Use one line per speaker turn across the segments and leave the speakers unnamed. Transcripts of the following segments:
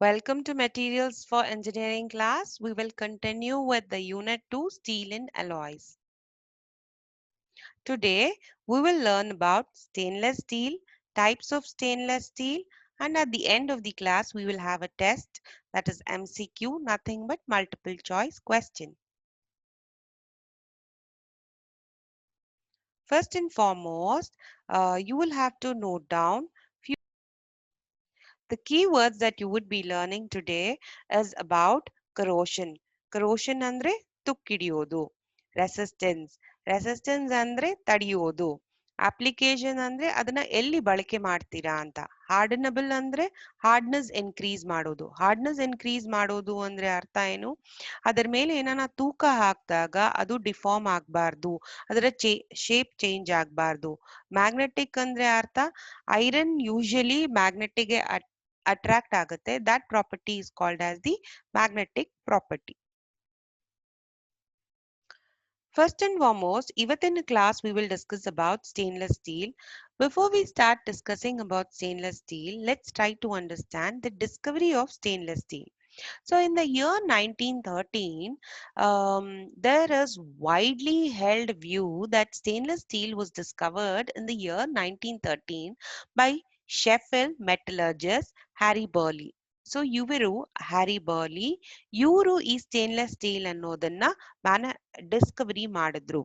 Welcome to Materials for Engineering class. We will continue with the Unit 2 Steel and Alloys. Today, we will learn about stainless steel, types of stainless steel, and at the end of the class, we will have a test that is MCQ, nothing but multiple choice question. First and foremost, you will have to note down the keywords that you would be learning today is about corrosion. Corrosion andre ತುಕ್ಕಿಡಿಯೋದು. Resistance. Resistance andre ತಡೆಯೋದು. Application ಅಂದ್ರೆ ಅದನ್ನ ಎಲ್ಲಿ ಬಳಕೆ ಮಾಡ್ತೀರಾ ಅಂತ. Hardenable ಅಂದ್ರೆ hardness increase ಮಾಡೋದು. Hardness increase ಮಾಡೋದು ಅಂದ್ರೆ ಅರ್ಥ ಏನು? ಅದರ ಮೇಲೆ ಏನಾನ ತೂಕ ಹಾಕಿದಾಗ ಅದು ಡಿಫಾರ್ಮ್ ಆಗಬಾರ್ದು. ಅದರ ಶೇಪ್ ಚೇಂಜ್ ಆಗಬಾರ್ದು. ಮ್ಯಾಗ್ನೆಟಿಕ್ ಅಂದ್ರೆ ಅರ್ಥ ಐರನ್ ಯೂಶಲಿ ಮ್ಯಾಗ್ನೆಟಿಕ್ಗೆ attract ಆಗುತ್ತೆ. That property is called as the magnetic property. First and foremost, ಇವತ್ತಿನ class we will discuss about stainless steel. Before we start discussing about stainless steel, let's try to understand the discovery of stainless steel. So in the year 1913, there is widely held view that stainless steel was discovered in the year 1913 by Sheffield metallurgist Harry Burley. So ಇವರು Harry ಬರ್ಲಿ ಇವರು ಈ stainless steel ಅನ್ನೋದನ್ನ Discovery ಮಾಡಿದ್ರು.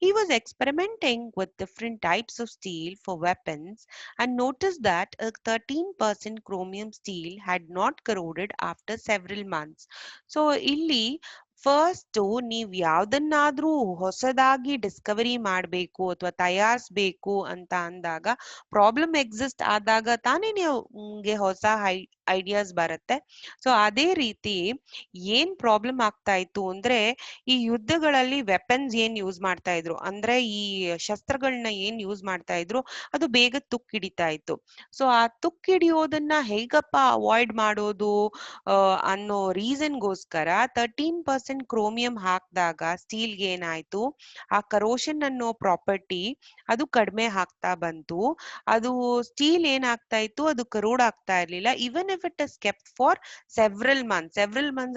He was experimenting with different types of steel for weapons and noticed that a 13% chromium steel had not corroded after several months. So ಇಲ್ಲಿ first ನೀವು ಯಾವ್ದನ್ನಾದ್ರೂ ಹೊಸದಾಗಿ Discovery ಮಾಡಬೇಕು ಅಥವಾ ತಯಾರಿಸಬೇಕು ಅಂತ ಅಂದಾಗ ಪ್ರಾಬ್ಲಮ್ ಎಕ್ಸಿಸ್ಟ್ ಆದಾಗ ತಾನೇ ನಿಮ್ಗೆ ಹೊಸ ಐಡಿಯಾಸ್ ಬರುತ್ತೆ. ಸೊ ಅದೇ ರೀತಿ ಏನ್ ಪ್ರಾಬ್ಲಮ್ ಆಗ್ತಾ ಇತ್ತು ಅಂದ್ರೆ ಈ ಯುದ್ಧಗಳಲ್ಲಿ ವೆಪನ್ಸ್ ಏನ್ ಯೂಸ್ ಮಾಡ್ತಾ ಇದ್ರು ಅಂದ್ರೆ ಈ ಶಸ್ತ್ರಗಳನ್ನ ಏನ್ ಯೂಸ್ ಮಾಡ್ತಾ ಇದ್ರು ಅದು ಬೇಗ ತುಕ್ಕಿಡಿತಾ ಇತ್ತು. ಸೊ ಆ ತುಕ್ಕಿಡಿಯೋದನ್ನ ಹೇಗಪ್ಪ ಅವಾಯ್ಡ್ ಮಾಡೋದು ಅನ್ನೋ ರೀಸನ್ಗೋಸ್ಕರ 13% ಕ್ರೋಮಿಯಂ ಹಾಕಿದಾಗ ಸ್ಟೀಲ್ಗೆ ಏನಾಯ್ತು ಆ ಕರೋಷನ್ ಅನ್ನೋ ಪ್ರಾಪರ್ಟಿ ಅದು ಕಡಿಮೆ ಆಗ್ತಾ ಬಂತು. ಅದು ಸ್ಟೀಲ್ ಏನಾಗ್ತಾ ಇತ್ತು ಅದು ಕರೋಡ್ ಆಗ್ತಾ ಇರ್ಲಿಲ್ಲ. Even if it is kept for several months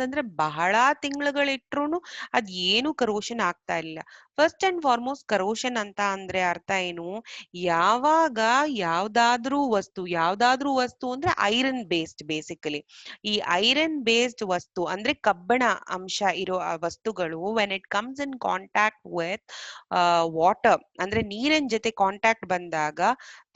ಅಂದ್ರೆ ಬಹಳ ತಿಂಗಳುಗಳಿಟ್ರು ಅದ್ ಏನು ಕರೋಷನ್ ಆಗ್ತಾ ಇರ್ಲಿಲ್ಲ. ಫಸ್ಟ್ ಅಂಡ್ ಫಾರ್ಮೋಸ್ಟ್ ಕರೋಷನ್ ಅಂತ ಅಂದ್ರೆ ಅರ್ಥ ಏನು? ಯಾವಾಗ ಯಾವ್ದಾದ್ರೂ ವಸ್ತು ಅಂದ್ರೆ ಐರನ್ ಬೇಸ್ಡ್ ಬೇಸಿಕಲಿ. ಈ ಐರನ್ ಬೇಸ್ಡ್ ವಸ್ತು ಅಂದ್ರೆ ಕಬ್ಬಣ ಅಂಶ ಇರೋ ಆ ವಸ್ತುಗಳು when it comes in contact with water ಅಂದ್ರೆ ನೀರಿನ ಜೊತೆ ಕಾಂಟ್ಯಾಕ್ಟ್ ಬಂದಾಗ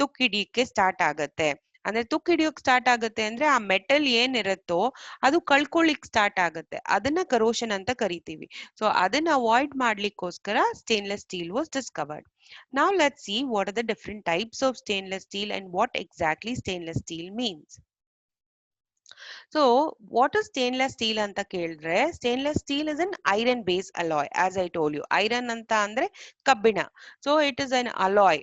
ತುಕ್ಕಿಡಿಯಕ್ಕೆ ಸ್ಟಾರ್ಟ್ ಆಗತ್ತೆ. ಅಂದ್ರೆ ತುಕ್ಕಿಡಿಯೋಕ್ ಸ್ಟಾರ್ಟ್ ಆಗುತ್ತೆ ಅಂದ್ರೆ ಆ ಮೆಟಲ್ ಏನಿರುತ್ತೋ ಅದು ಕಳ್ಕೊಳ್ಳಿಕ್ ಸ್ಟಾರ್ಟ್ ಆಗುತ್ತೆ. ಅದನ್ನ ಕರೋಷನ್ ಅಂತ ಕರಿತೀವಿ. ಸೊ ಅದನ್ನ ಅವಾಯ್ಡ್ ಮಾಡ್ಲಿಕ್ಕೋಸ್ಕರ stainless steel was discovered. Now let's see what are the different types of stainless steel and what exactly stainless steel means. So what is stainless steel anta ಕೇಳಿದ್ರೆ stainless steel is an iron based alloy. As I told you, iron ಅಂತ ಅಂದ್ರೆ ಕಬ್ಬಿಣ. So it is an alloy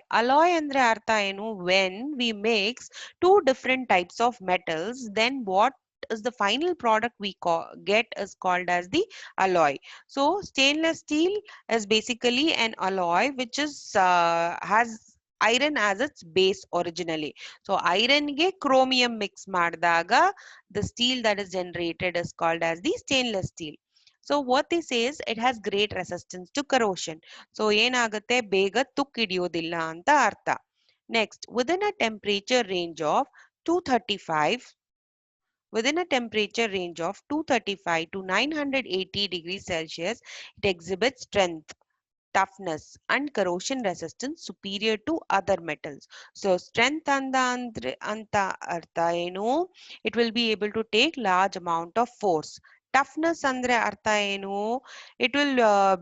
ಅಂದ್ರೆ ಅರ್ಥ ಏನು? When we mix two different types of metals, then what is the final product we get is called as the alloy. So stainless steel is basically an alloy which is has iron as its base originally. So iron ಗೆ chromium mix ಮಾಡಿದಾಗ the steel that is generated is called as the stainless steel. So what this is, it has great resistance to corrosion. So ಏನಾಗುತ್ತೆ ಬೇಗ ತುಕ್ಕಿಡಿಯೋದಿಲ್ಲ ಅಂತ ಅರ್ಥ. Next, within a temperature range of 235 within a temperature range of 235 to 980 degrees Celsius, it exhibits strength, toughness and corrosion resistance superior to other metals. So strength anta artha enu? It will be able to take large amount of force. Toughness andre artha enu? It will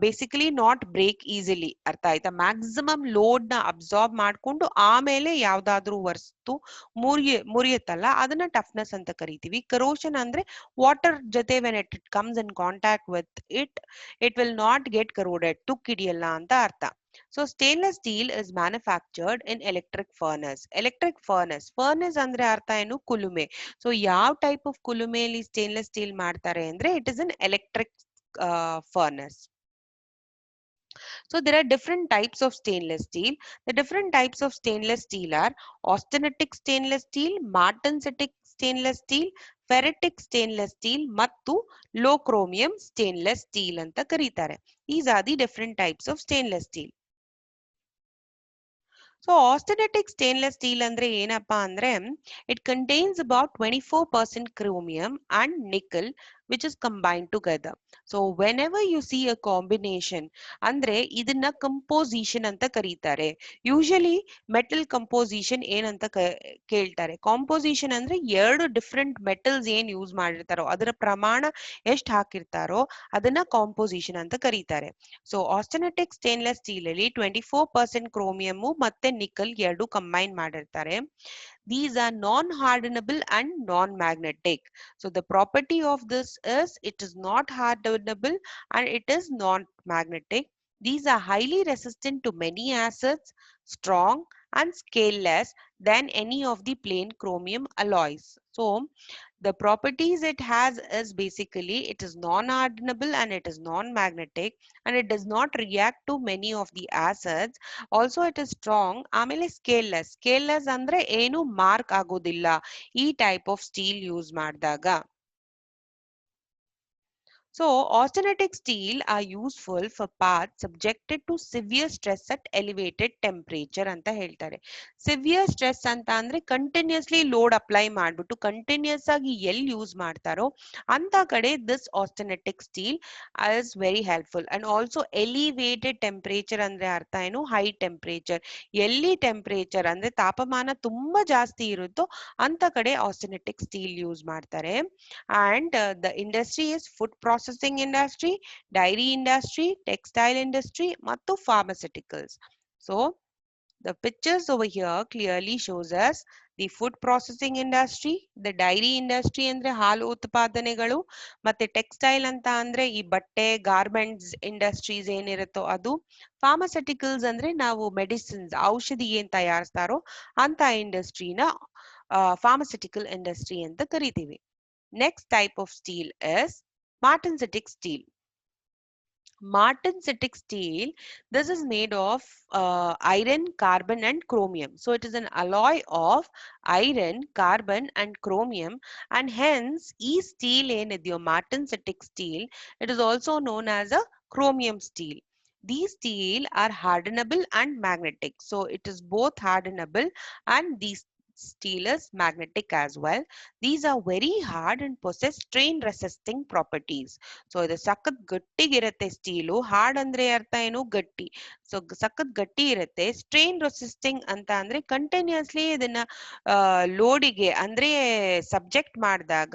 basically not break easily. Artha aita maximum load na absorb ಮಾಡ್ಕೊಂಡು ಆಮೇಲೆ ಯಾವ್ದಾದ್ರೂ ವಸ್ತು ಮುರಿಯುತ್ತಲ್ಲ ಅದನ್ನ toughness ಅಂತ ಕರಿತೀವಿ. Corrosion ಅಂದ್ರೆ water ಜೊತೆ when it comes in contact with it, it will not get corroded. ತುಕ್ಕಿಡಿಯಲ್ಲ ಅಂತ ಅರ್ಥ. So stainless steel is manufactured in electric furnace. Furnace ಅಂದ್ರೆ ಅರ್ಥ ಏನು? ಕುಲುಮೆ. So ಯಾವ type of ಕುಲುಮೆಯಲ್ಲಿ stainless steel ಮಾಡ್ತಾರೆ ಅಂದ್ರೆ it is an electric furnace. So there are different types of stainless steel. The different types of stainless steel are austenitic stainless steel, martensitic stainless steel, ferritic stainless steel ಮತ್ತು low chromium stainless steel ಅಂತ ಕರೀತಾರೆ. These are the different types of stainless steel. So austenitic stainless steel ಅಂದ್ರೆ ಏನಪ್ಪಾ ಅಂದ್ರೆ it contains about 24% chromium and nickel which is combined together. So whenever you see a combination ಅಂದ್ರೆ ಇದನ್ನ composition ಅಂತ ಕರೀತಾರೆ. Usually metal composition ಏನಂತ ಕೇಳ್ತಾರೆ. Composition ಅಂದ್ರೆ ಎರಡು ಡಿಫ್ರೆಂಟ್ ಮೆಟಲ್ಸ್ ಏನ್ ಯೂಸ್ ಮಾಡಿರ್ತಾರೋ ಅದರ ಪ್ರಮಾಣ ಎಷ್ಟು ಹಾಕಿರ್ತಾರೋ ಅದನ್ನ ಕಾಂಪೋಸಿಷನ್ ಅಂತ ಕರೀತಾರೆ. ಸೊ ಆಸ್ಟೆನೆಟಿಕ್ ಸ್ಟೇನ್ಲೆಸ್ ಸ್ಟೀಲ್ ಅಲ್ಲಿ 24% ಕ್ರೋಮಿಯಂ ಮತ್ತೆ ನಿಕಲ್ ಎರಡು ಕಂಬೈನ್ ಮಾಡಿರ್ತಾರೆ. These are non-hardenable and non-magnetic. So the property of this is it is not hardenable and it is non-magnetic. These are highly resistant to many acids, strong and scaleless than any of the plain chromium alloys. So the properties it has is basically it is non-hardenable and it is non-magnetic and it does not react to many of the acids. Also it is strong. ಆಮೇಲೆ ಸ್ಕೇಲ್ಲೆಸ್ ಅಂದ್ರೆ ಏನು mark ಆಗೋದಿಲ್ಲ ಈ type of steel use ಮಾಡಿದಾಗ. So austenitic steel are useful for parts subjected to severe stress at elevated temperature ಅಂತ ಹೇಳ್ತಾರೆ. Severe stress ಅಂತ ಅಂದ್ರೆ ಕಂಟಿನ್ಯೂಸ್ಲಿ ಲೋಡ್ ಅಪ್ಲೈ ಮಾಡ್ಬಿಟ್ಟು ಕಂಟಿನ್ಯೂಸ್ ಆಗಿ ಎಲ್ಲಿ ಯೂಸ್ ಮಾಡ್ತಾರೋ ಅಂತ ಕಡೆ this austenitic steel is very helpful. And also elevated temperature ಅಂದ್ರೆ ಅರ್ಥ ಏನು, ಹೈ ಟೆಂಪರೇಚರ್. ಎಲ್ಲಿ ಟೆಂಪರೇಚರ್ ಅಂದ್ರೆ ತಾಪಮಾನ ತುಂಬಾ ಜಾಸ್ತಿ ಇರುತ್ತೋ ಅಂತ ಕಡೆ ಆಸ್ಟೆನೆಟಿಕ್ ಸ್ಟೀಲ್ ಯೂಸ್ ಮಾಡ್ತಾರೆ. And the industry is food processing industry, dairy industry, textile industry ಮತ್ತು pharmaceuticals. So the pictures over here clearly shows us the food processing industry, the dairy industry ಅಂದ್ರೆ ಹಾಲು ಉತ್ಪಾದನೆಗಳು, ಮತ್ತೆ ಟೆಕ್ಸ್ಟೈಲ್ ಅಂತ ಅಂದ್ರೆ ಈ ಬಟ್ಟೆ ಗಾರ್ಮೆಂಟ್ಸ್ ಇಂಡಸ್ಟ್ರೀಸ್ ಏನಿರುತ್ತೋ ಅದು, ಫಾರ್ಮಸ್ಯೂಟಿಕಲ್ಸ್ ಅಂದ್ರೆ ನಾವು ಮೆಡಿಸಿನ್ಸ್ ಔಷಧಿ ಏನ್ ತಯಾರಿಸ್ತಾರೋ ಅಂತ ಇಂಡಸ್ಟ್ರಿನ ಫಾರ್ಮಸ್ಯೂಟಿಕಲ್ ಇಂಡಸ್ಟ್ರಿ ಅಂತ ಕರಿತೀವಿ. Next type of steel is martensitic steel. Martensitic steel, this is made of iron, carbon and chromium. So it is an alloy of iron, carbon and chromium, and hence e steel ಏನಿದೆಯೋ martensitic steel, it is also known as a chromium steel. These steel are hardenable and magnetic. So it is both hardenable and these steel is magnetic as well. These are very hard and possess strain resisting properties. So ಇದು ಸಖತ್ ಗಟ್ಟಿಗಿರುತ್ತೆ steel. Hard ಅಂದ್ರೆ ಅರ್ಥ ಏನು, ಗಟ್ಟಿ. So ಸಖತ್ ಗಟ್ಟಿ ಇರುತ್ತೆ. Strain resisting ಅಂತ ಅಂದ್ರೆ ಕಂಟಿನ್ಯೂಸ್ಲಿ ಇದನ್ನ ಲೋಡಿಗೆ ಅಂದ್ರೆ ಸಬ್ಜೆಕ್ಟ್ ಮಾಡಿದಾಗ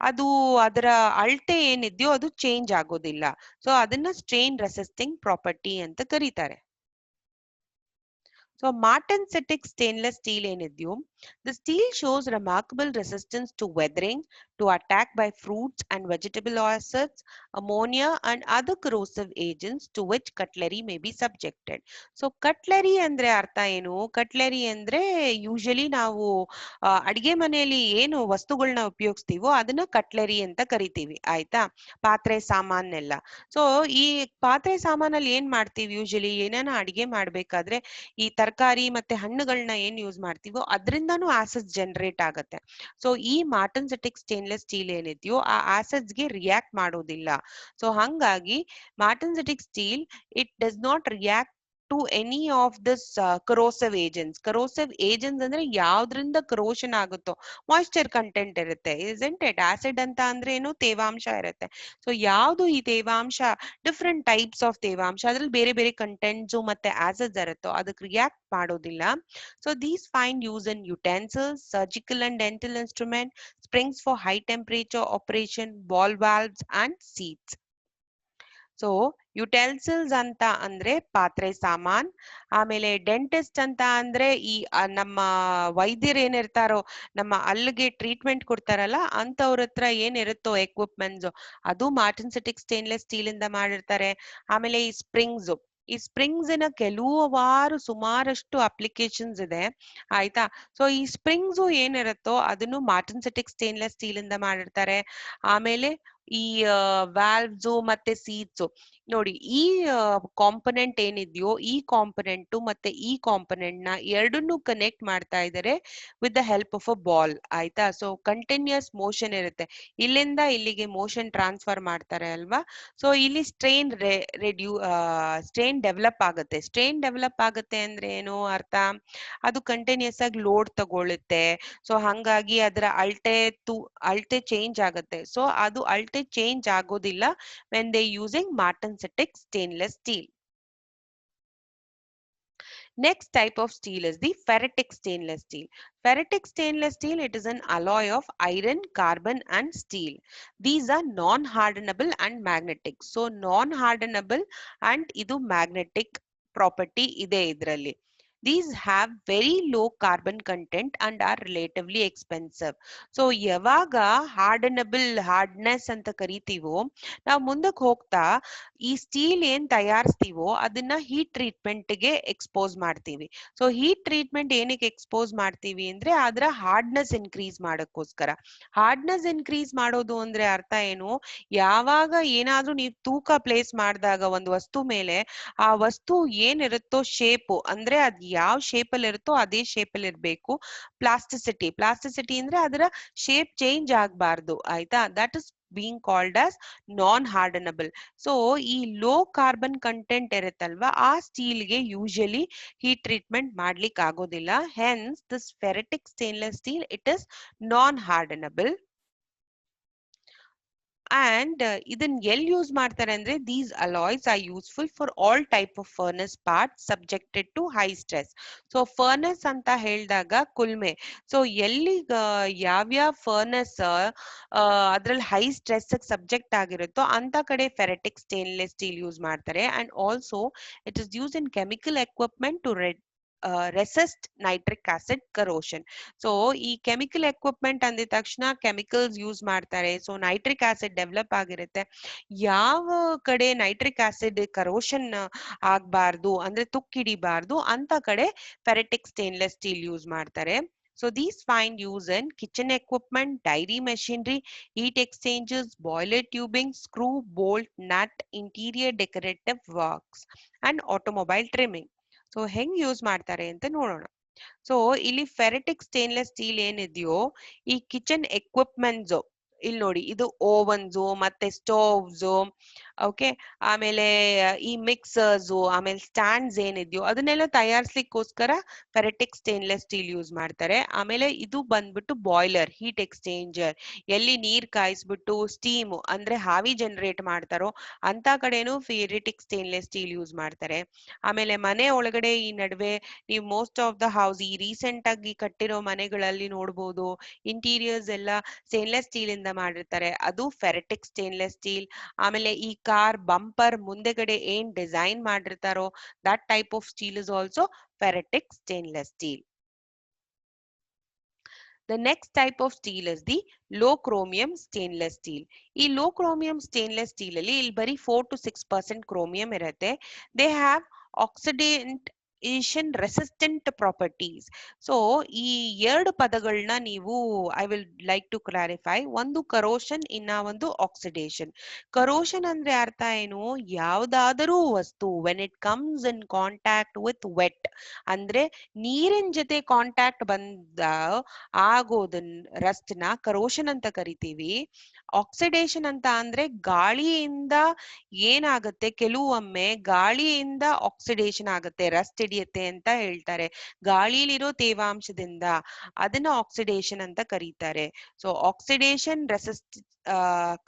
ಅದು ಅದರ ಅಳತೆ ಏನಿದೆಯೋ ಅದು ಚೇಂಜ್ ಆಗೋದಿಲ್ಲ. ಸೊ ಅದನ್ನ ಸ್ಟ್ರೈನ್ ರೆಸಿಸ್ಟಿಂಗ್ ಪ್ರಾಪರ್ಟಿ ಅಂತ ಕರೀತಾರೆ. So martensitic stainless steel ಏನಿದೆಯೋ, the steel shows remarkable resistance to weathering, to attack by fruits and vegetable acids, ammonia and other corrosive agents to which cutlery may be subjected. So cutlery ಅಂದ್ರೆ ಅರ್ಥ ಏನು, cutlery ಅಂದ್ರೆ usually ನಾವು ಅಡಿಗೆ ಮನೆಯಲ್ಲಿ ಏನು ವಸ್ತುಗಳನ್ನ ಉಪಯೋಗಿಸ್ತೀವೋ ಅದನ್ನ ಕಟ್ಲರಿ ಅಂತ ಕರಿತೀವಿ, ಆಯ್ತಾ, ಪಾತ್ರೆ ಸಾಮಾನೆಲ್ಲ. ಸೊ ಈ ಪಾತ್ರೆ ಸಾಮಾನಲ್ಲಿ ಏನ್ ಮಾಡ್ತೀವಿ, ಯೂಶಲಿ ಏನಾನ ಅಡಿಗೆ ಮಾಡ್ಬೇಕಾದ್ರೆ ಈ ತರಕಾರಿ ಮತ್ತೆ ಹಣ್ಣುಗಳನ್ನ ಏನ್ ಯೂಸ್ ಮಾಡ್ತೀವೋ ಅದರಿಂದಾನು ಆಸಿಡ್ಸ್ ಜನರೇಟ್ ಆಗತ್ತೆ. ಸೊ ಈ ಮಾರ್ಟನ್ಸೆಟಿಕ್ ಸ್ಟೇನ್ಲೆಸ್ ಸ್ಟೀಲ್ ಏನಿದೆಯೋ ಆ ಆಸಿಡ್ಸ್ ಗೆ ರಿಯಾಕ್ಟ್ ಮಾಡೋದಿಲ್ಲ. ಸೊ ಹಂಗಾಗಿ martensitic steel it does not react to any of this corrosive agents. Corrosive agents ಅಂದ್ರೆ ಯಾವ್ದ್ರಿಂದ ಕರೋಷನ್ ಆಗುತ್ತೋ, ಮಾಯಿಶ್ಚರ್ ಕಂಟೆಂಟ್ ಇರುತ್ತೆ, ಇಸೆಂಟ್ ಇಟ್. ಆಸಿಡ್ ಅಂತ ಅಂದ್ರೆ ಏನು, ತೇವಾಂಶ ಇರುತ್ತೆ. ಸೊ ಯಾವ್ದು ಈ ತೇವಾಂಶ, ಡಿಫ್ರೆಂಟ್ ಟೈಪ್ಸ್ ಆಫ್ ತೇವಾಂಶ, ಅದ್ರಲ್ಲಿ ಬೇರೆ ಬೇರೆ ಕಂಟೆಂಟ್ಸ್ ಮತ್ತೆ ಆಸಿಡ್ಸ್ ಇರುತ್ತೋ ಅದಕ್ಕೆ ರಿಯಾಕ್ಟ್ ಮಾಡೋದಿಲ್ಲ. So these find use in utensils, surgical and dental instrument, springs for high temperature operation, ball valves and seats. So utensils ಅಂತ ಅಂದ್ರೆ ಪಾತ್ರೆ ಸಾಮಾನ್, ಆಮೇಲೆ ಡೆಂಟಿಸ್ಟ್ ಅಂತ ಅಂದ್ರೆ ಈ ನಮ್ಮ ವೈದ್ಯರು ಏನಿರ್ತಾರೋ ನಮ್ಮ ಅಲ್ಲಿಗೆ ಟ್ರೀಟ್ಮೆಂಟ್ ಕೊಡ್ತಾರಲ್ಲ ಅಂತವ್ರ ಹತ್ರ ಏನಿರುತ್ತೋ ಎಕ್ವಿಪ್ಮೆಂಟ್ಸ್ ಅದು ಮಾರ್ಟನ್ಸೆಟಿಕ್ ಸ್ಟೇನ್ಲೆಸ್ ಸ್ಟೀಲ್ ಇಂದ ಮಾಡಿರ್ತಾರೆ. ಆಮೇಲೆ ಈ ಸ್ಪ್ರಿಂಗ್ಸ್ ನ ಕೆಲವಾರು ಸುಮಾರಷ್ಟು ಅಪ್ಲಿಕೇಶನ್ಸ್ ಇದೆ, ಆಯ್ತಾ. ಸೊ ಈ ಸ್ಪ್ರಿಂಗ್ಸ್ ಏನಿರುತ್ತೋ ಅದನ್ನು ಮಾರ್ಟನ್ಸೆಟಿಕ್ ಸ್ಟೇನ್ಲೆಸ್ ಸ್ಟೀಲ್ ಇಂದ ಮಾಡಿರ್ತಾರೆ. ಆಮೇಲೆ ಈ ವಾಲ್ವ್ಸ್ ಮತ್ತೆ ಸೀಟ್ಸ್ ನೋಡಿ ಈ ಕಾಂಪೊನೆಂಟ್ ಏನಿದೆಯೋ ಈ ಕಾಂಪೊನೆಂಟ್ ಮತ್ತೆ ಈ ಕಾಂಪೊನೆಂಟ್ ನ ಎರಡನ್ನೂ ಕನೆಕ್ಟ್ ಮಾಡ್ತಾ ಇದ್ದಾರೆ with the help of a ball, ಆಯ್ತಾ. ಸೊ ಕಂಟಿನ್ಯೂಸ್ ಮೋಷನ್ ಇರುತ್ತೆ, ಇಲ್ಲಿಂದ ಇಲ್ಲಿಗೆ ಮೋಷನ್ ಟ್ರಾನ್ಸ್ಫರ್ ಮಾಡ್ತಾರೆ ಅಲ್ವಾ. ಸೊ ಇಲ್ಲಿ ಸ್ಟ್ರೈನ್ ಡೆವಲಪ್ ಆಗುತ್ತೆ. ಸ್ಟ್ರೈನ್ ಡೆವಲಪ್ ಆಗುತ್ತೆ ಅಂದ್ರೆ ಏನು ಅರ್ಥ, ಅದು ಕಂಟಿನ್ಯೂಸ್ ಆಗಿ ಲೋಡ್ ತಗೊಳುತ್ತೆ. ಸೊ ಹಂಗಾಗಿ ಅದರ ಅಳತೆ ಚೇಂಜ್ ಆಗುತ್ತೆ. ಸೊ ಅದು ಅಳತೆ ಚೇಂಜ್ ಆಗೋದಿಲ್ಲ when they using martensitic stainless steel. Next type of steel is the ferritic stainless steel. Ferritic stainless steel, it is an alloy of iron, carbon and steel. These are non-hardenable and magnetic. So non-hardenable and idu magnetic property ide idralli. These have very low carbon content and are relatively expensive. So ಯಾವಾಗ hardness ಅಂತ ಕರಿತೀವೋ, ನಾವು ಮುಂದಕ್ಕೆ ಹೋಗ್ತಾ ಈ steel ಏನ್ ತಯಾರಿಸ್ತೀವೋ ಅದನ್ನ heat ಟ್ರೀಟ್ಮೆಂಟ್ಗೆ expose ಮಾಡ್ತೀವಿ. So heat treatment ಏನಕ್ಕೆ ಎಕ್ಸ್ಪೋಸ್ ಮಾಡ್ತೀವಿ ಅಂದ್ರೆ ಅದರ ಹಾರ್ಡ್ನೆಸ್ ಇನ್ಕ್ರೀಸ್ ಮಾಡೋಕ್ಕೋಸ್ಕರ. ಹಾರ್ಡ್ನೆಸ್ ಇನ್ಕ್ರೀಸ್ ಮಾಡೋದು ಅಂದ್ರೆ ಅರ್ಥ ಏನು, ಯಾವಾಗ ಏನಾದ್ರೂ ನೀವು ತೂಕ ಪ್ಲೇಸ್ ಮಾಡಿದಾಗ ಒಂದು ವಸ್ತು ಮೇಲೆ, ಆ ವಸ್ತು ಏನಿರುತ್ತೋ ಶೇಪು, ಅಂದ್ರೆ ಅದ್ ಯಾವ ಶೇಪ್ ಅಲ್ಲಿ ಇರುತ್ತೋ ಅದೇ ಶೇಪ್ ಅಲ್ಲಿ ಇರ್ಬೇಕು. ಪ್ಲಾಸ್ಟಿಸಿಟಿ ಅಂದ್ರೆ ಅದರ ಶೇಪ್ ಚೇಂಜ್ ಆಗ್ಬಾರ್ದು, ಆಯ್ತಾ. That is being called as non-hardenable. So ಈ ಲೋ ಕಾರ್ಬನ್ ಕಂಟೆಂಟ್ ಇರುತ್ತಲ್ವಾ, ಆ ಸ್ಟೀಲ್ಗೆ ಯೂಶಲಿ ಹೀಟ್ ಟ್ರೀಟ್ಮೆಂಟ್ ಮಾಡ್ಲಿಕ್ಕೆ ಆಗೋದಿಲ್ಲ. Hence this ferritic stainless steel it is non-hardenable. And ಇದನ್ನ ಎಲ್ಲಿ ಯೂಸ್ ಮಾಡ್ತಾರೆ ಅಂದ್ರೆ, these alloys are useful for all type of furnace parts subjected to high stress. So furnace ಅಂತ ಹೇಳಿದಾಗ ಕುಲ್ಮೆ, ಸೊ ಎಲ್ಲಿ ಯಾವ್ಯಾವ ಫರ್ನೆಸ್ ಅದ್ರಲ್ಲಿ ಹೈ ಸ್ಟ್ರೆಸ್ ಸಬ್ಜೆಕ್ಟ್ ಆಗಿರುತ್ತೋ ಅಂತ ಕಡೆ ಫೆರೆಟಿಕ್ ಸ್ಟೇನ್ಲೆಸ್ ಸ್ಟೀಲ್ ಯೂಸ್ ಮಾಡ್ತಾರೆ. And also it is use in chemical equipment to resist nitric acid corrosion. So ಈ ಕೆಮಿಕಲ್ ಎಕ್ವಿಪ್ಮೆಂಟ್ ಅಂದಿದ ತಕ್ಷಣ ಕೆಮಿಕಲ್ಸ್ ಯೂಸ್ ಮಾಡ್ತಾರೆ. ಸೊ ನೈಟ್ರಿಕ್ ಆಸಿಡ್ ಡೆವಲಪ್ ಆಗಿರುತ್ತೆ. ಯಾವ ಕಡೆ ನೈಟ್ರಿಕ್ ಆಸಿಡ್ ಕರೋಷನ್ ಆಗ್ಬಾರ್ದು ಅಂದ್ರೆ ತುಕ್ಕಿಡಿಬಾರ್ದು ಅಂತ ಕಡೆ ಫೆರೆಟಿಕ್ ಸ್ಟೇನ್ಲೆಸ್ ಸ್ಟೀಲ್ ಯೂಸ್ ಮಾಡ್ತಾರೆ. So these find use in kitchen equipment, dairy machinery, heat exchangers, boiler tubing, screw, bolt, nut, interior decorative works and automobile trimming. So ಹೆಂಗ್ use ಮಾಡ್ತಾರೆ ಅಂತ ನೋಡೋಣ. So ಇಲ್ಲಿ ಫೆರೆಟಿಕ್ ಸ್ಟೇನ್ಲೆಸ್ ಸ್ಟೀಲ್ ಏನಿದೆಯೋ ಈ kitchen equipments, ಇಲ್ಲಿ ನೋಡಿ ಇದು ಓವನ್ಸ್ ಮತ್ತೆ ಸ್ಟೋವ್ಸ್, ಓಕೆ, ಆಮೇಲೆ ಈ ಮಿಕ್ಸರ್ಸ್, ಆಮೇಲೆ ಸ್ಟ್ಯಾಂಡ್ಸ್ ಏನಿದೆಯೋ ಅದನ್ನೆಲ್ಲ ತಯಾರಿಸ್ಲಿಕ್ಕೋಸ್ಕರ ಫೆರೆಟಿಕ್ ಸ್ಟೇನ್ಲೆಸ್ ಸ್ಟೀಲ್ ಯೂಸ್ ಮಾಡ್ತಾರೆ. ಆಮೇಲೆ ಇದು ಬಂದ್ಬಿಟ್ಟು ಬಾಯ್ಲರ್, ಹೀಟ್ ಎಕ್ಸ್ಚೇಂಜರ್, ಎಲ್ಲಿ ನೀರ್ ಕಾಯಿಸ್ಬಿಟ್ಟು ಸ್ಟೀಮ್ ಅಂದ್ರೆ ಹಾವಿ ಜನರೇಟ್ ಮಾಡ್ತಾರೋ ಅಂತ ಕಡೆನೂ ಫೆರೆಟಿಕ್ ಸ್ಟೇನ್ಲೆಸ್ ಸ್ಟೀಲ್ ಯೂಸ್ ಮಾಡ್ತಾರೆ. ಆಮೇಲೆ ಮನೆ ಒಳಗಡೆ ಈ ನಡುವೆ ನೀವು ಮೋಸ್ಟ್ ಆಫ್ ದ ಹೌಸ್ ಈ ರೀಸೆಂಟ್ ಆಗಿ ಕಟ್ಟಿರೋ ಮನೆಗಳಲ್ಲಿ ನೋಡ್ಬೋದು, ಇಂಟೀರಿಯರ್ಸ್ ಎಲ್ಲ ಸ್ಟೇನ್ಲೆಸ್ ಸ್ಟೀಲ್ ಇಂದ ಮಾಡಿರ್ತಾರೆ, ಅದು ಫೆರೆಟಿಕ್ ಸ್ಟೇನ್ಲೆಸ್ ಸ್ಟೀಲ್. ಆಮೇಲೆ ಈ ಕಾರ್ ಬಂಪರ್ ಮುಂದೆಗಡೆ ಏನ್ ಡಿಸೈನ್ ಮಾಡಿರ್ತಾರೋ that type of steel is also ferritic stainless steel. The next type of steel is the low chromium stainless steel. ಈ low chromium stainless steel ಅಲ್ಲಿ ಇಲ್ಲಿ ಬರೀ 4 to 6% chromium ಇರುತ್ತೆ. They have oxidation resistant properties. So ಈ ಎರಡು ಪದಗಳನ್ನ ನೀವು I will like to clarify. ಒಂದು ಕರೋಷನ್, ಇನ್ನ ಒಂದು ಆಕ್ಸಿಡೇಷನ್. ಕರೋಷನ್ ಅಂದ್ರೆ ಅರ್ಥ ಏನು, ಯಾವ್ದಾದರೂ ವಸ್ತು when it comes in contact with wet ಅಂದ್ರೆ ನೀರಿನ ಜೊತೆ ಕಾಂಟ್ಯಾಕ್ಟ್ ಬಂದ ಆಗೋದನ್ ರಸ್ಟ್ನ ಕರೋಷನ್ ಅಂತ ಕರಿತೀವಿ. ಆಕ್ಸಿಡೇಷನ್ ಅಂತ ಅಂದ್ರೆ ಗಾಳಿಯಿಂದ ಏನಾಗುತ್ತೆ, ಕೆಲವೊಮ್ಮೆ ಗಾಳಿಯಿಂದ ಆಕ್ಸಿಡೇಷನ್ ಆಗುತ್ತೆ, ರಸ್ಟ್ ಹಿಡಿಯುತ್ತೆ ಅಂತ ಹೇಳ್ತಾರೆ. ಗಾಳಿಲಿರೋ ತೇವಾಂಶದಿಂದ ಅದನ್ನ ಆಕ್ಸಿಡೇಷನ್ ಅಂತ ಕರೀತಾರೆ. ಸೊ ಆಕ್ಸಿಡೇಷನ್ ರೆಸಿಸ್ಟ್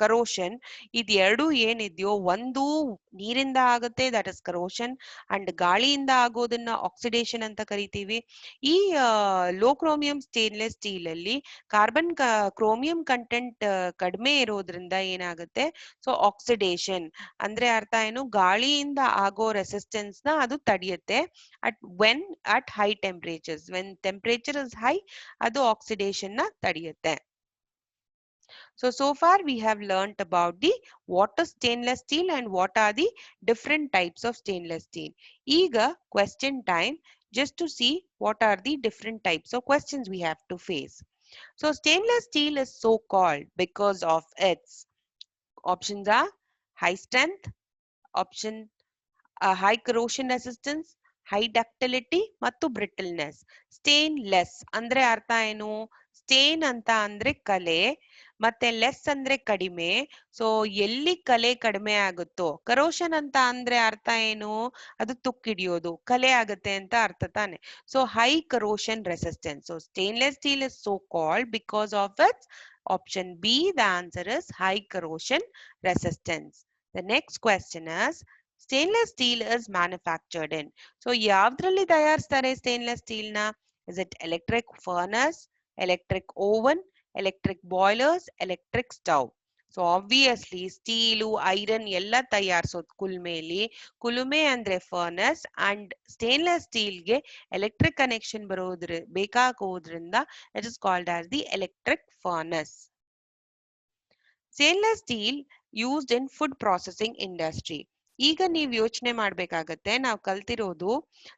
ಕರೋಷನ್ ಇದೆರಡು ಏನಿದೆಯೋ, ಒಂದು ನೀರಿಂದ ಆಗುತ್ತೆ ದಟ್ ಇಸ್ ಕರೋಷನ್, ಅಂಡ್ ಗಾಳಿಯಿಂದ ಆಗೋದನ್ನ ಆಕ್ಸಿಡೇಷನ್ ಅಂತ ಕರಿತೀವಿ. ಈ ಲೋ ಕ್ರೋಮಿಯಂ ಸ್ಟೇನ್ಲೆಸ್ ಸ್ಟೀಲ್ ಅಲ್ಲಿ ಕ್ರೋಮಿಯಂ ಕಂಟೆಂಟ್ ಕಡಿಮೆ ಇರೋದ್ರಿಂದ ಏನಾಗುತ್ತೆ, ಸೊ ಆಕ್ಸಿಡೇಷನ್ ಅಂದ್ರೆ ಅರ್ಥ ಏನು, ಗಾಳಿಯಿಂದ ಆಗೋ ರೆಸಿಸ್ಟೆನ್ಸ್ ನ ಅದು ತಡೆಯುತ್ತೆ at high temperatures. When temperature is high ಅದು ಆಕ್ಸಿಡೇಷನ್ ನ ತಡೆಯುತ್ತೆ. So far we have learnt about the what is stainless steel and what are the different types of stainless steel. Eager question time, just to see what are the different types of questions we have to face. So stainless steel is so called because of its options are high strength, option high corrosion resistance, high ductility ಮತ್ತು ಬ್ರಿಟಲ್ನೆಸ್. Stain less ಅಂದ್ರೆ ಅರ್ಥ ಏನು? Stain ಅಂತ ಅಂದ್ರೆ ಕಲೆ, ಮತ್ತೆ less ಅಂದ್ರೆ ಕಡಿಮೆ. ಸೊ ಎಲ್ಲಿ ಕಲೆ ಕಡಿಮೆ ಆಗುತ್ತೋ, ಕರೋಷನ್ ಅಂತ ಅಂದ್ರೆ ಅರ್ಥ ಏನು? ಅದು ತುಕ್ಕಿಡಿಯೋದು, ಕಲೆ ಆಗುತ್ತೆ ಅಂತ ಅರ್ಥ ತಾನೆ. So high corrosion resistance. So stainless steel is so called because of it's option B, the answer is high corrosion resistance. The next question is stainless steel is manufactured in. So ಯಾವ್ದ್ರಲ್ಲಿ ತಯಾರಿಸ್ತಾರೆ stainless steel ನ? Is it electric furnace, electric oven, electric boilers, electric stove? So obviously steel iron ಎಲ್ಲ ತಯಾರಿಸೋದು ಕುಲ್ಮೆಲಿ. ಕುಲುಮೆ ಅಂದ್ರೆ furnace and stainless ಸ್ಟೀಲ್ಗೆ electric connection ಬೇಕಾಗೋದ್ರಿಂದ it is called as the electric furnace. Stainless steel used in food processing industry. ಈಗ ನೀವು ಯೋಚನೆ ಮಾಡ್ಬೇಕಾಗತ್ತೆ, ನಾವು ಕಲ್ತಿರೋದು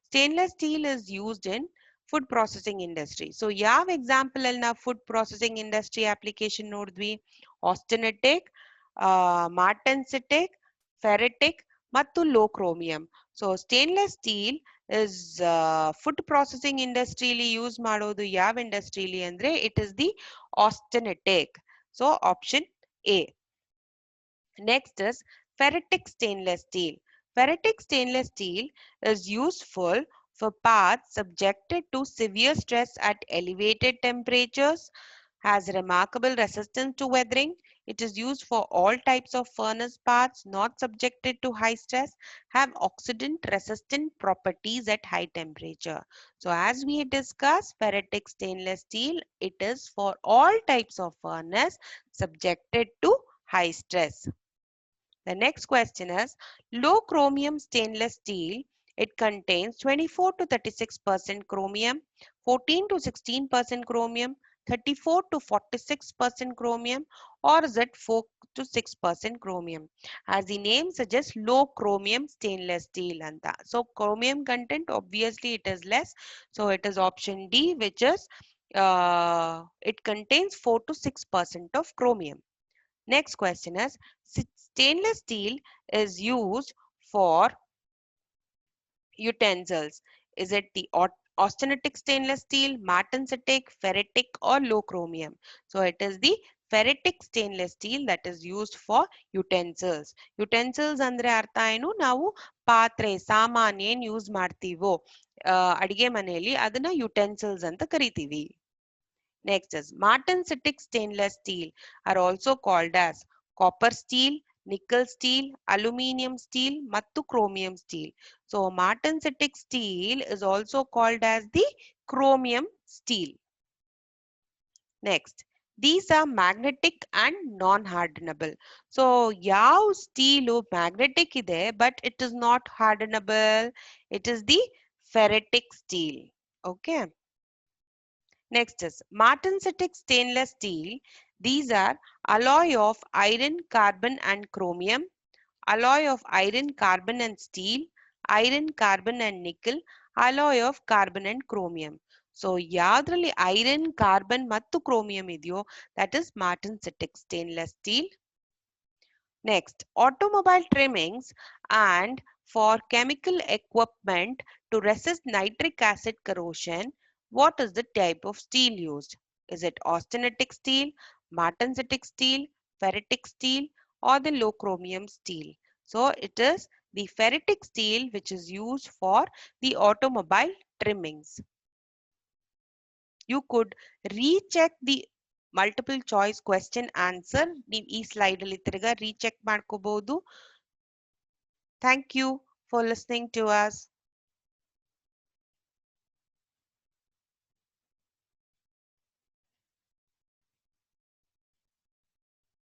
stainless steel is used in food processing industry. So ಯಾವ ಎಕ್ಸಾಂಪಲ್ ಅಲ್ಲಿ ನಾವು ಫುಡ್ ಪ್ರಾಸೆಸಿಂಗ್ ಇಂಡಸ್ಟ್ರಿ ಅಪ್ಲಿಕೇಶನ್ ನೋಡಿದ್ವಿ? ಆಸ್ಟೆನೆಟಿಕ್, ಮಾರ್ಟೆನ್ಸಿಟಿಕ್, ಫೆರೆಟಿಕ್ ಮತ್ತು low chromium. So stainless steel is food processing ಇಂಡಸ್ಟ್ರಿಲಿ ಯೂಸ್ ಮಾಡೋದು ಯಾವ ಇಂಡಸ್ಟ್ರಿಲಿ ಅಂದ್ರೆ it is the austenitic. So option A. Next is ferritic stainless steel. Ferritic stainless steel is useful for parts subjected to severe stress at elevated temperatures, has remarkable resistance to weathering. It is used for all types of furnace parts not subjected to high stress, have oxidant resistant properties at high temperature. So as we discussed, ferritic stainless steel, it is for all types of furnace subjected to high stress. The next question is low chromium stainless steel. It contains 24 to 36% chromium, 14 to 16% chromium, 34 to 46% chromium, or is it 4 to 6% chromium? As the name suggests, low chromium stainless steel. Anta. So chromium content, obviously it is less. So it is option D, which is it contains 4 to 6% of chromium. Next question is stainless steel is used for utensils. Is it the austenitic stainless steel, martensitic, ferritic, or low chromium? So it is the ferritic stainless steel that is used for utensils. Utensils ಅಂದ್ರೆ ಅರ್ಥ ಏನು? ನಾವು ಪಾತ್ರೆ ಸಾಮಾನ್ಯ ಏನ್ use ಮಾಡ್ತೀವೋ ಅಡಿಗೆ ಮನೆಯಲ್ಲಿ ಅದನ್ನ utensils ಅಂತ ಕರಿತೀವಿ. Next is martensitic stainless steel are also called as copper steel, nickel steel, aluminium steel, mattu chromium steel. So martensitic steel is also called as the chromium steel. Next, these are magnetic and non-hardenable. So yav steel magnetic ide but it is not hardenable. It is the ferritic steel. Okay. Next is martensitic stainless steel. These are alloy of iron, carbon and chromium, alloy of iron, carbon and steel, iron, carbon and nickel, alloy of carbon and chromium. So yadralli iron, carbon mattu chromium idyo, that is martensitic stainless steel. Next, automobile trimmings and for chemical equipment to resist nitric acid corrosion, what is the type of steel used? Is it austenitic steel, martensitic steel, ferritic steel, or the low chromium steel? So it is the ferritic steel which is used for the automobile trimmings. You could recheck the multiple choice question answer ನೀವು ಈ slide ಅಲ್ಲಿ ತಿರ್ಗಾ recheck ಮಾಡ್ಕೋಬಹುದು. Thank you for listening to us.